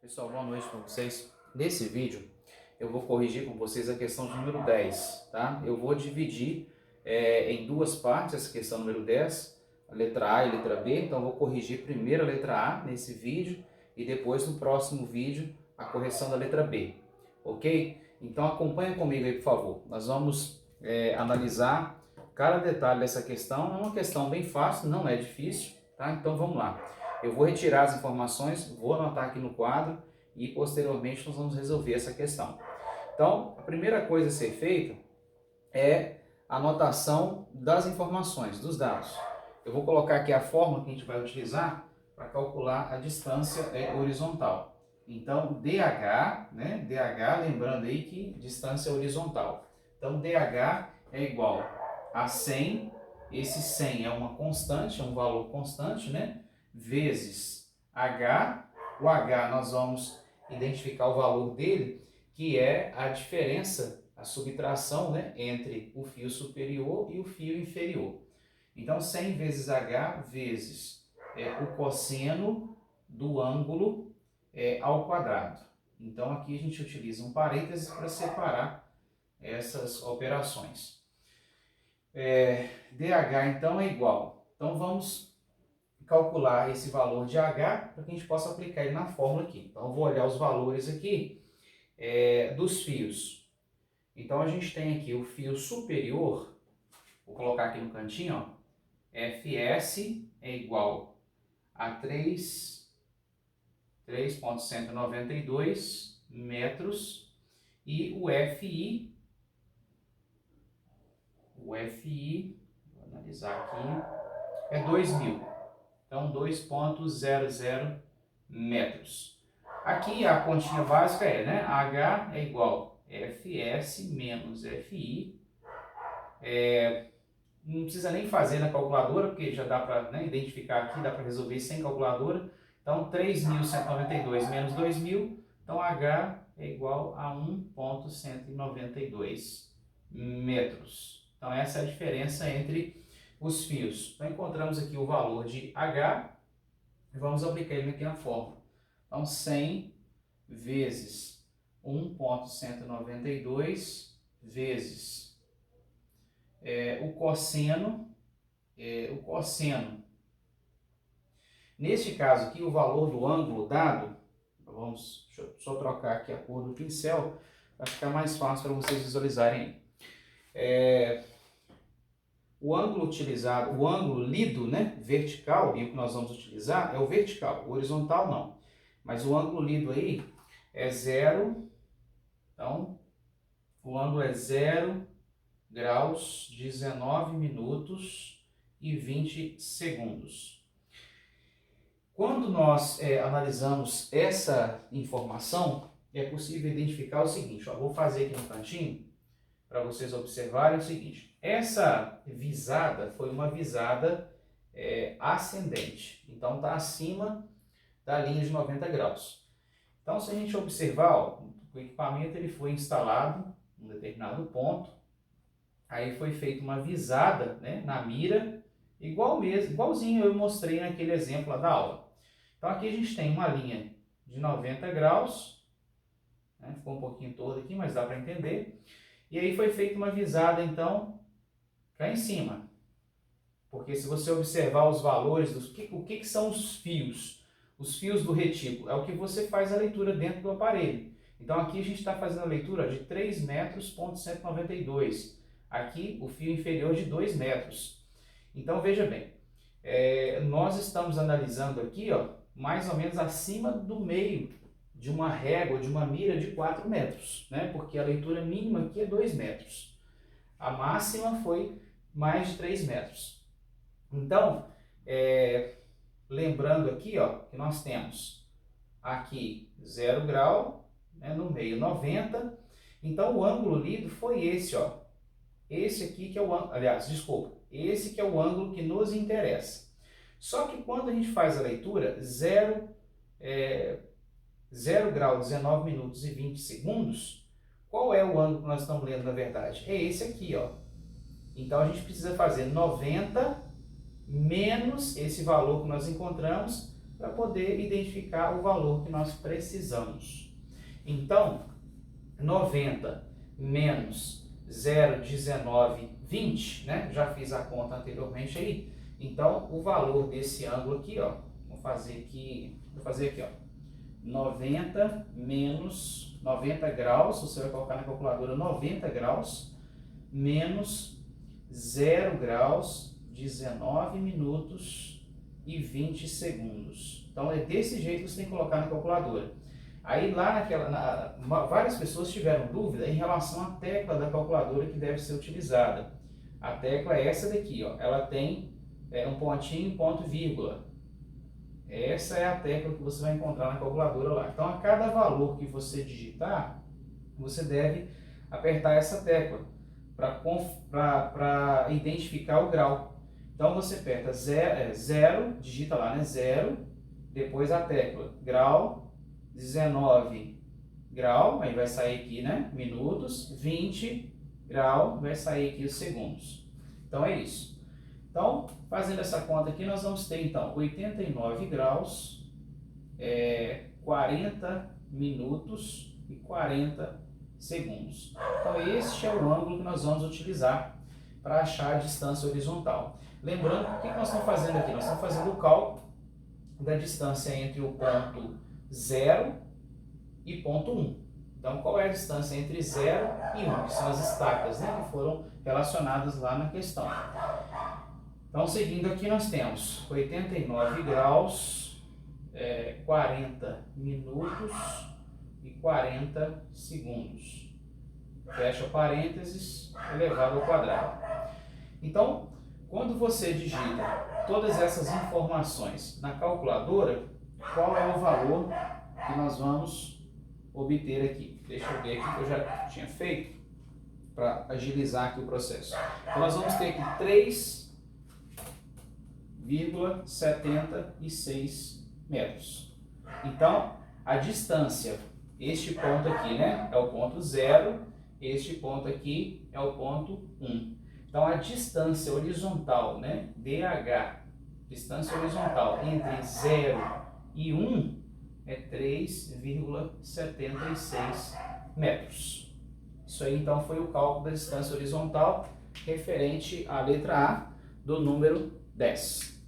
Pessoal, boa noite para vocês. Nesse vídeo eu vou corrigir com vocês a questão de número 10, tá? Eu vou dividir em duas partes essa questão número 10, a letra A e a letra B. Então eu vou corrigir primeiro a letra A nesse vídeo e depois no próximo vídeo a correção da letra B, ok? Então acompanha comigo aí, por favor. Nós vamos analisar cada detalhe dessa questão. É uma questão bem fácil, não é difícil, tá? Então vamos lá. Eu vou retirar as informações, vou anotar aqui no quadro e posteriormente nós vamos resolver essa questão. Então, a primeira coisa a ser feita é a anotação das informações, dos dados. Eu vou colocar aqui a fórmula que a gente vai utilizar para calcular a distância horizontal. Então, DH, né? DH, lembrando aí que distância horizontal. Então, DH é igual a 100, esse 100 é uma constante, é um valor constante, né? Vezes H, o H nós vamos identificar o valor dele, que é a diferença, a subtração, né, entre o fio superior e o fio inferior. Então 100 vezes H vezes o cosseno do ângulo ao quadrado. Então aqui a gente utiliza um parênteses para separar essas operações. DH então é igual. Então vamos calcular esse valor de H para que a gente possa aplicar ele na fórmula aqui. Então eu vou olhar os valores aqui dos fios. Então a gente tem aqui o fio superior, vou colocar aqui no cantinho, ó, FS é igual a 3,192 metros e o FI, vou analisar aqui, é 2.000. Então 2,00 metros. Aqui a continha básica né? H é igual a FS menos FI. Não precisa nem fazer na calculadora, porque já dá para identificar aqui, dá para resolver sem calculadora. Então 3.192 menos 2.000, então H é igual a 1,192 metros. Então essa é a diferença entre os fios. Então encontramos aqui o valor de H e vamos aplicar ele aqui na fórmula. Então 100 vezes 1,192 vezes o cosseno. Neste caso aqui, o valor do ângulo dado, deixa eu só trocar aqui a cor do pincel, para ficar mais fácil para vocês visualizarem. O ângulo utilizado, o ângulo lido, né, vertical, e o que nós vamos utilizar é o vertical, o horizontal não. Mas o ângulo lido aí é 0, então o ângulo é 0 graus, 19 minutos e 20 segundos. Quando nós analisamos essa informação, é possível identificar o seguinte, ó, vou fazer aqui no cantinho, para vocês observarem o seguinte, essa visada foi uma visada ascendente, então está acima da linha de 90 graus. Então se a gente observar, ó, o equipamento ele foi instalado em um determinado ponto, aí foi feita uma visada, né, na mira, igualzinho eu mostrei naquele exemplo lá da aula. Então aqui a gente tem uma linha de 90 graus, né, ficou um pouquinho torto aqui, mas dá para entender. E aí foi feita uma visada, então, cá em cima. Porque se você observar os valores, o que são os fios? Os fios do retículo é o que você faz a leitura dentro do aparelho. Então aqui a gente está fazendo a leitura de 3 metros, 192. Aqui o fio inferior de 2 metros. Então veja bem, nós estamos analisando aqui, ó, mais ou menos acima do meio de uma régua, de uma mira de 4 metros, né? Porque a leitura mínima aqui é 2 metros. A máxima foi mais de 3 metros. Então, lembrando aqui, ó, que nós temos aqui 0 grau, né, no meio 90. Então, o ângulo lido foi esse, ó. Esse aqui que é o ângulo, esse que é o ângulo que nos interessa. Só que quando a gente faz a leitura, 0 grau, 19 minutos e 20 segundos, qual é o ângulo que nós estamos lendo na verdade? É esse aqui, ó. Então a gente precisa fazer 90 menos esse valor que nós encontramos, para poder identificar o valor que nós precisamos. Então, 90 menos 0,1920, né? Já fiz a conta anteriormente aí. Então, o valor desse ângulo aqui, ó, vou fazer aqui, ó, 90 menos 90 graus, você vai colocar na calculadora 90 graus, menos 0 graus, 19 minutos e 20 segundos. Então, é desse jeito que você tem que colocar na calculadora. Aí lá várias pessoas tiveram dúvida em relação à tecla da calculadora que deve ser utilizada. A tecla é essa daqui, ó. Ela tem um pontinho, ponto, vírgula. Essa é a tecla que você vai encontrar na calculadora lá. Então, a cada valor que você digitar, você deve apertar essa tecla para identificar o grau. Então, você aperta 0, digita lá, né? 0, depois a tecla grau, 19 grau, aí vai sair aqui, né? Minutos, 20 grau, vai sair aqui os segundos. Então, é isso. Então, fazendo essa conta aqui, nós vamos ter, então, 89 graus, 40 minutos e 40 segundos. Então, este é o ângulo que nós vamos utilizar para achar a distância horizontal. Lembrando, o que nós estamos fazendo aqui? Nós estamos fazendo o cálculo da distância entre o ponto 0 e ponto 1. Então, qual é a distância entre 0 e 1? Que são as estacas, né, que foram relacionadas lá na questão. Então, seguindo aqui, nós temos 89 graus, 40 minutos e 40 segundos. Fecha parênteses, elevado ao quadrado. Então, quando você digita todas essas informações na calculadora, qual é o valor que nós vamos obter aqui? Deixa eu ver aqui que eu já tinha feito para agilizar aqui o processo. Então, nós vamos ter aqui 3,76 metros. Então, a distância, este ponto aqui, né, é o ponto 0, este ponto aqui é o ponto 1. Então, a distância horizontal, né, DH, distância horizontal entre 0 e 1 é 3,76 metros. Isso aí, então, foi o cálculo da distância horizontal referente à letra A do número 10.